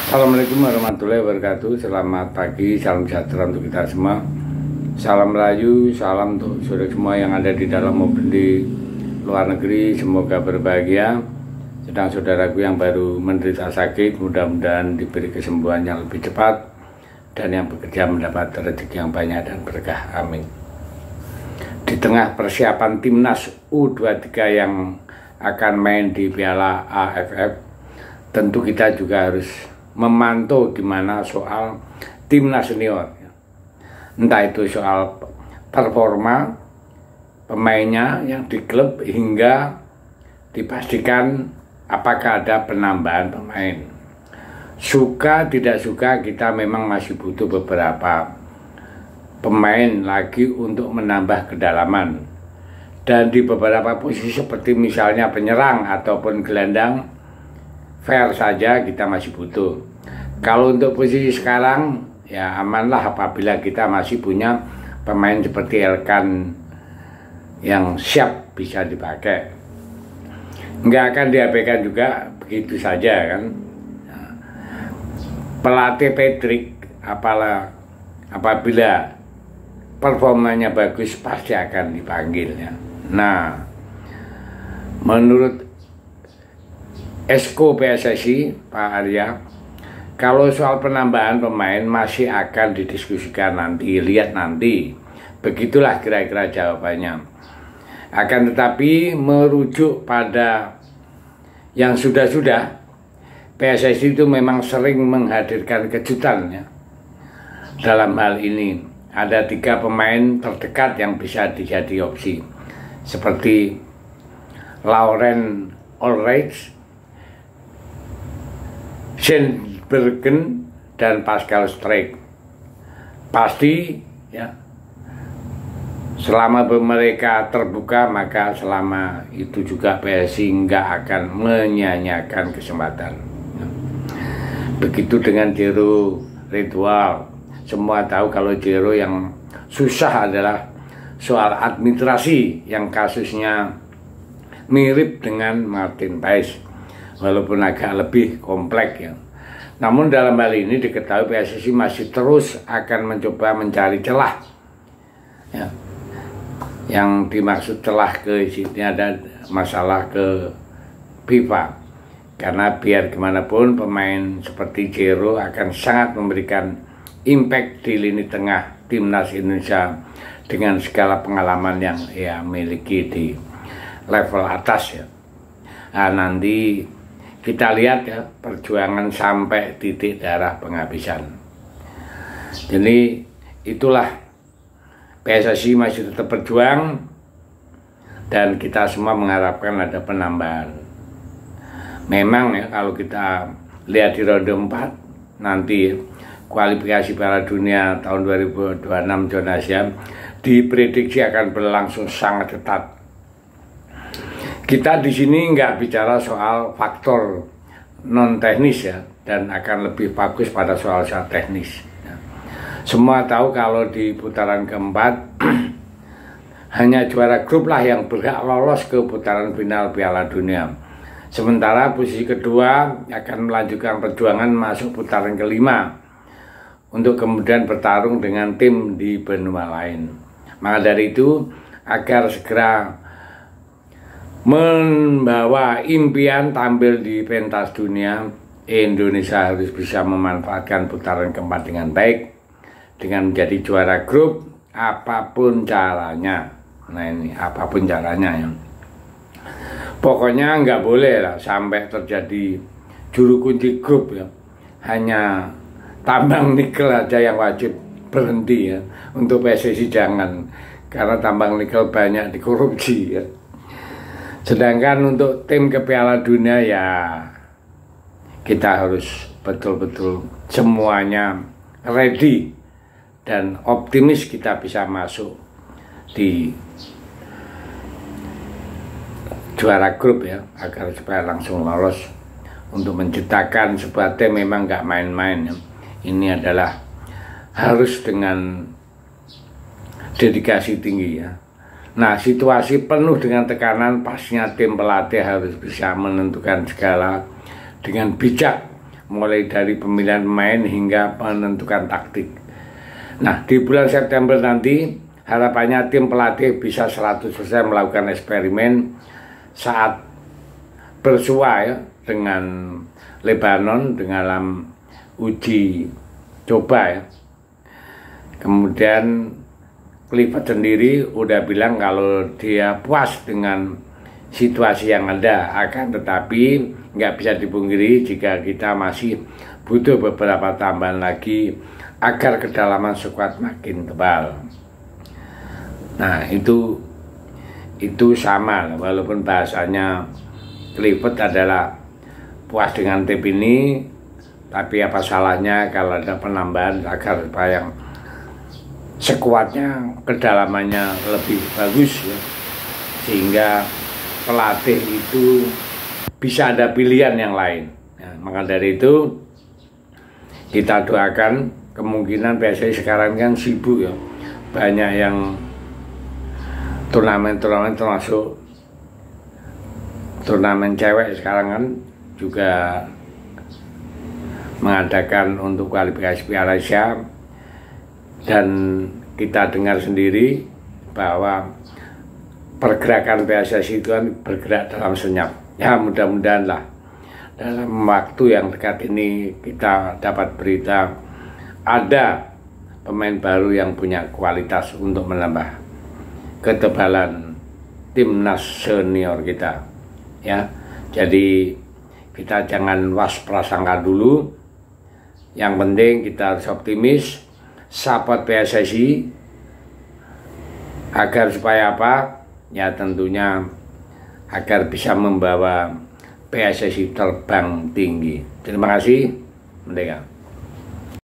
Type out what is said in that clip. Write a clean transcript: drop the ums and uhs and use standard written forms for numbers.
Assalamualaikum warahmatullahi wabarakatuh. Selamat pagi, salam sejahtera untuk kita semua. Salam Melayu, salam untuk saudara semua yang ada di dalam maupun di luar negeri. Semoga berbahagia. Sedang saudaraku yang baru menderita sakit, mudah-mudahan diberi kesembuhan yang lebih cepat, dan yang bekerja mendapat rezeki yang banyak dan berkah. Amin. Di tengah persiapan timnas U23 yang akan main di Piala AFF, tentu kita juga harus memantau gimana soal timnas senior, entah itu soal performa pemainnya yang di klub hingga dipastikan apakah ada penambahan pemain. Suka tidak suka, kita memang masih butuh beberapa pemain lagi untuk menambah kedalaman, dan di beberapa posisi seperti misalnya penyerang ataupun gelandang fair saja kita masih butuh. Kalau untuk posisi sekarang ya amanlah apabila kita masih punya pemain seperti Elkan yang siap bisa dipakai. Nggak akan diabaikan juga begitu saja kan. Pelatih Patrick apabila performanya bagus pasti akan dipanggil ya. Nah, menurut Esko PSSI Pak Arya, kalau soal penambahan pemain masih akan didiskusikan nanti, lihat nanti. Begitulah kira-kira jawabannya. Akan tetapi merujuk pada yang sudah-sudah, PSSI itu memang sering menghadirkan kejutan ya. Dalam hal ini ada 3 pemain terdekat yang bisa dijadi opsi, seperti Lauren Ulreich, Shane Bergen, dan Pascal Struijk. Pasti ya, selama mereka terbuka maka selama itu juga PSSI nggak akan menyanyiakan kesempatan. Begitu dengan Jero Ridwal. Semua tahu kalau Jero yang susah adalah soal administrasi yang kasusnya mirip dengan Martin Paes, walaupun agak lebih kompleks ya. Namun dalam hal ini diketahui PSSI masih terus akan mencoba mencari celah ya. Yang dimaksud celah ke sini ada masalah ke FIFA, karena biar gimana pun pemain seperti Jero akan sangat memberikan impact di lini tengah timnas Indonesia dengan segala pengalaman yang ia miliki di level atas ya. Nah, nanti kita lihat ya perjuangan sampai titik darah penghabisan. Jadi itulah PSSI masih tetap berjuang, dan kita semua mengharapkan ada penambahan. Memang ya kalau kita lihat di ronde 4 nanti kualifikasi Piala Dunia tahun 2026 zona Asia diprediksi akan berlangsung sangat ketat. Kita di sini nggak bicara soal faktor non teknis ya, dan akan lebih fokus pada soal-soal teknis. Semua tahu kalau di putaran keempat hanya juara grup lah yang berhak lolos ke putaran final Piala Dunia. Sementara posisi kedua akan melanjutkan perjuangan masuk putaran kelima untuk kemudian bertarung dengan tim di benua lain. Maka dari itu, agar segera membawa impian tampil di pentas dunia, Indonesia harus bisa memanfaatkan putaran keempat dengan baik, dengan menjadi juara grup apapun caranya. Nah ini apapun caranya ya. Pokoknya nggak boleh lah sampai terjadi juru kunci grup ya. Hanya tambang nikel aja yang wajib berhenti ya. Untuk PSSI jangan, karena tambang nikel banyak dikorupsi ya. Sedangkan untuk tim ke Piala Dunia ya kita harus betul-betul semuanya ready dan optimis kita bisa masuk di juara grup ya, agar supaya langsung lolos untuk menciptakan sebuah tim memang nggak main-main ya. Ini adalah harus dengan dedikasi tinggi ya. Nah, situasi penuh dengan tekanan, pastinya tim pelatih harus bisa menentukan segala dengan bijak mulai dari pemilihan pemain hingga penentukan taktik. Nah, di bulan September nanti harapannya tim pelatih bisa 100% melakukan eksperimen saat bersua ya, dengan Lebanon dalam uji coba ya. Kemudian Clifford sendiri udah bilang kalau dia puas dengan situasi yang ada, akan tetapi nggak bisa dipungkiri jika kita masih butuh beberapa tambahan lagi agar kedalaman skuad makin tebal. Nah itu sama, walaupun bahasanya Clifford adalah puas dengan tim ini, tapi apa salahnya kalau ada penambahan agar supaya yang skuadnya kedalamannya lebih bagus ya, sehingga pelatih itu bisa ada pilihan yang lain. Nah, maka dari itu kita doakan, kemungkinan PSSI sekarang kan sibuk ya, banyak yang turnamen termasuk turnamen cewek sekarang kan juga mengadakan untuk kualifikasi Piala Asia, dan kita dengar sendiri bahwa pergerakan PSSI itu kan bergerak dalam senyap. Ya mudah-mudahan lah dalam waktu yang dekat ini kita dapat berita ada pemain baru yang punya kualitas untuk menambah ketebalan timnas senior kita ya. Jadi kita jangan wasprasangka dulu, yang penting kita harus optimis, support PSSI agar supaya apa ya, tentunya agar bisa membawa PSSI terbang tinggi. Terima kasih. Merdeka.